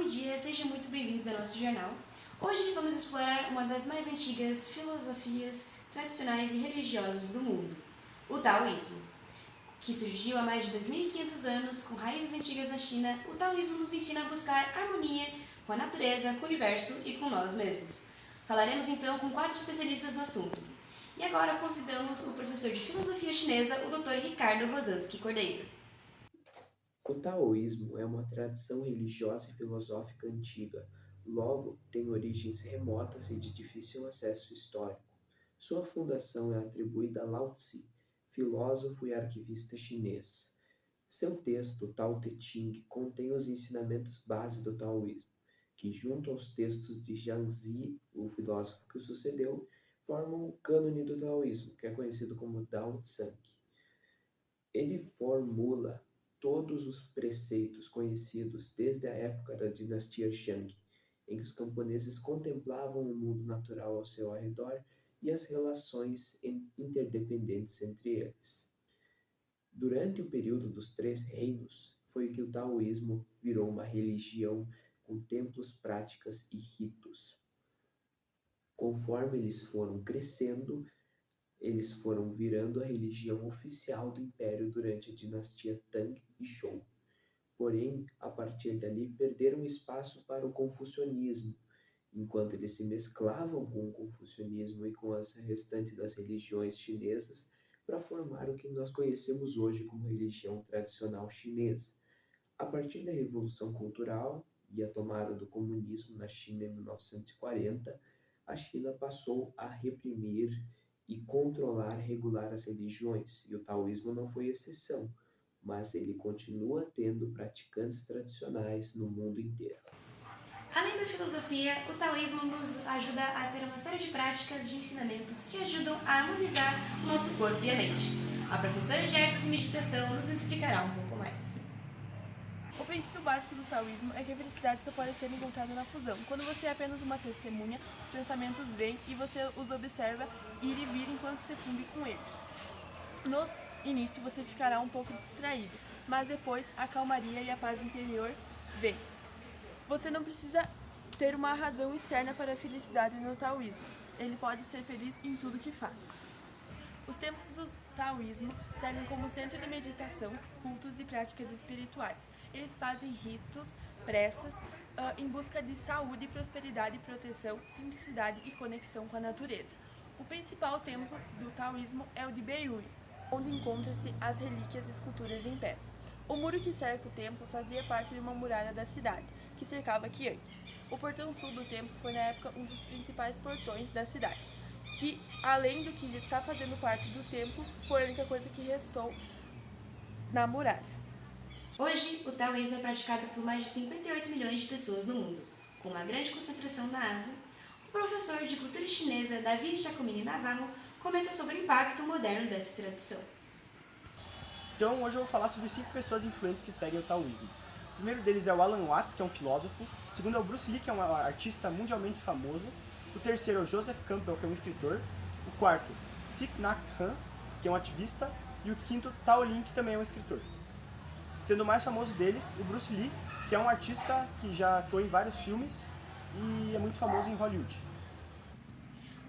dia, sejam muito bem-vindos ao nosso jornal. Hoje vamos explorar uma das mais antigas filosofias tradicionais e religiosas do mundo, o taoísmo. Que surgiu há mais de 2.500 anos, com raízes antigas na China, o taoísmo nos ensina a buscar harmonia com a natureza, com o universo e com nós mesmos. Falaremos então com 4 especialistas no assunto. E agora convidamos o professor de filosofia chinesa, o Dr. Ricardo Rosansky Cordeiro. O taoísmo é uma tradição religiosa e filosófica antiga, logo tem origens remotas e de difícil acesso histórico. Sua fundação é atribuída a Lao Tzu, filósofo e arquivista chinês. Seu texto, Tao Te Ching, contém os ensinamentos base do taoísmo, que, junto aos textos de Zhangzi, o filósofo que o sucedeu, formam o cânone do taoísmo, que é conhecido como Dao Tsang. Ele formula todos os preceitos conhecidos desde a época da dinastia Shang, em que os camponeses contemplavam o mundo natural ao seu redor e as relações interdependentes entre eles. Durante o período dos Três Reinos, foi que o taoísmo virou uma religião com templos, práticas e ritos. Conforme eles foram crescendo, eles foram virando a religião oficial do império durante a dinastia Tang e Zhou. Porém, a partir dali, perderam espaço para o confucionismo, enquanto eles se mesclavam com o confucionismo e com as restantes das religiões chinesas para formar o que nós conhecemos hoje como religião tradicional chinesa. A partir da Revolução Cultural e a tomada do comunismo na China em 1940, a China passou a reprimir e controlar, regular as religiões, e o taoísmo não foi exceção, mas ele continua tendo praticantes tradicionais no mundo inteiro. Além da filosofia, o taoísmo nos ajuda a ter uma série de práticas de ensinamentos que ajudam a harmonizar o nosso corpo e a mente. A professora de artes e meditação nos explicará um pouco mais. O princípio básico do taoísmo é que a felicidade só pode ser encontrada na fusão. Quando você é apenas uma testemunha, os pensamentos vêm e você os observa ir e vir enquanto se funde com eles. No início você ficará um pouco distraído, mas depois a calmaria e a paz interior vêm. Você não precisa ter uma razão externa para a felicidade no taoísmo. Ele pode ser feliz em tudo que faz. Os templos do taoísmo servem como centro de meditação, cultos e práticas espirituais. Eles fazem ritos, preces, em busca de saúde, prosperidade, proteção, simplicidade e conexão com a natureza. O principal templo do taoísmo é o de Beiyue, onde encontram-se as relíquias e esculturas em pé. O muro que cerca o templo fazia parte de uma muralha da cidade, que cercava Qian. O portão sul do templo foi na época um dos principais portões da cidade, que, além do que já está fazendo parte do templo, foi a única coisa que restou na muralha. Hoje, o taoísmo é praticado por mais de 58 milhões de pessoas no mundo, com uma grande concentração na Ásia. O professor de cultura chinesa Davi Giacomini Navarro comenta sobre o impacto moderno dessa tradição. Então, hoje eu vou falar sobre 5 pessoas influentes que seguem o taoísmo. O primeiro deles é o Alan Watts, que é um filósofo. O segundo é o Bruce Lee, que é um artista mundialmente famoso. O terceiro é o Joseph Campbell, que é um escritor. O quarto, Thich Nhat Hanh, que é um ativista. E o quinto, Tao Lin, que também é um escritor. Sendo o mais famoso deles, o Bruce Lee, que é um artista que já atuou em vários filmes e é muito famoso em Hollywood.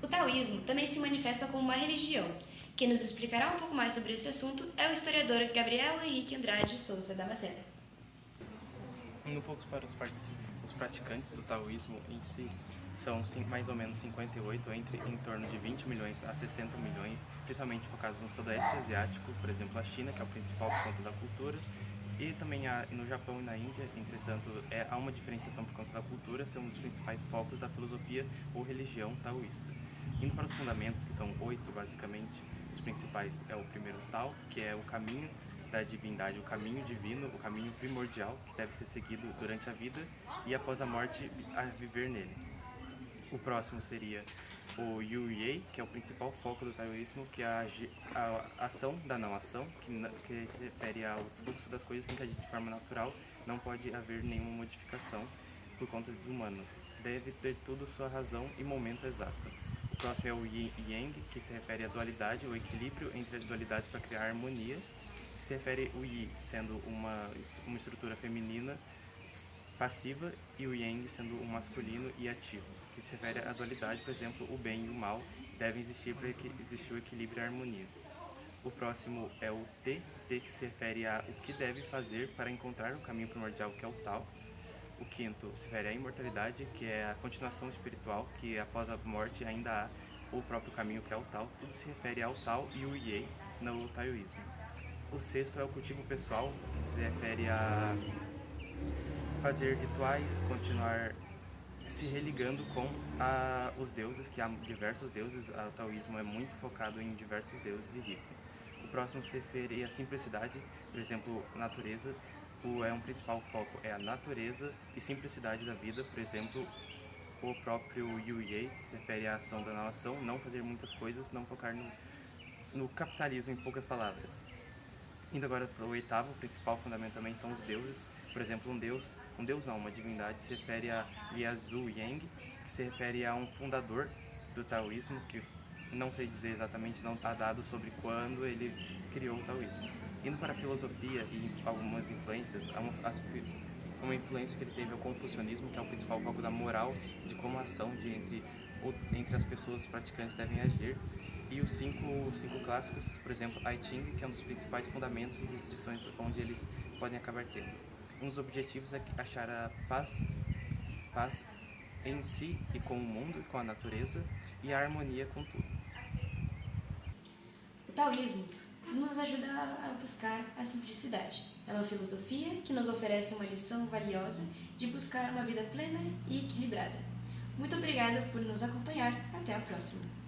O taoísmo também se manifesta como uma religião. Quem nos explicará um pouco mais sobre esse assunto é o historiador Gabriel Henrique Andrade Souza Damasceno. Indo um pouco para os praticantes do taoísmo em si, são mais ou menos 58, em torno de 20 milhões a 60 milhões, principalmente focados no Sudeste Asiático, por exemplo, a China, que é o principal por conta da cultura, e também no Japão e na Índia. Entretanto, há uma diferenciação por conta da cultura, são um dos principais focos da filosofia ou religião taoísta. Indo para os fundamentos, que são 8 basicamente, os principais é o primeiro Tao, que é o caminho da divindade, o caminho divino, o caminho primordial, que deve ser seguido durante a vida e após a morte a viver nele. O próximo seria o Yu Ye, que é o principal foco do taoísmo, que é a ação da não ação, que se refere ao fluxo das coisas tem que agir de forma natural, não pode haver nenhuma modificação por conta do humano. Deve ter tudo sua razão e momento exato. O próximo é o Yin e Yang, que se refere à dualidade, o equilíbrio entre as dualidades para criar harmonia. Se refere o Yi sendo uma estrutura feminina passiva e o yang sendo o masculino e ativo, que se refere à dualidade, por exemplo, o bem e o mal devem existir para que existir o equilíbrio e a harmonia. O próximo é o T, que se refere a o que deve fazer para encontrar o caminho primordial, que é o Tao. O quinto se refere à imortalidade, que é a continuação espiritual, que após a morte ainda há o próprio caminho, que é o Tao. Tudo se refere ao Tao e o Yei no taoísmo. O sexto é o cultivo pessoal, que se refere a fazer rituais, continuar se religando com os deuses, que há diversos deuses. O taoísmo é muito focado em diversos deuses e rico. O próximo se refere à simplicidade, por exemplo, natureza. Um principal foco é a natureza e simplicidade da vida, por exemplo, o próprio Yu Yei, que se refere à ação da nação, não fazer muitas coisas, não focar no capitalismo, em poucas palavras. Indo agora para o oitavo, o principal fundamento também são os deuses. Por exemplo, uma divindade, se refere a Liazu Yang, que se refere a um fundador do taoísmo, que não sei dizer exatamente, não há dados sobre quando ele criou o taoísmo. Indo para a filosofia e algumas influências, uma influência que ele teve é o confucionismo, que é o principal foco da moral, de como a ação entre as pessoas praticantes devem agir. E os cinco clássicos, por exemplo, I Ching, que é um dos principais fundamentos e restrições onde eles podem acabar tendo. Um dos objetivos é achar a paz em si e com o mundo e com a natureza, e a harmonia com tudo. O taoísmo nos ajuda a buscar a simplicidade. É uma filosofia que nos oferece uma lição valiosa de buscar uma vida plena e equilibrada. Muito obrigada por nos acompanhar. Até a próxima!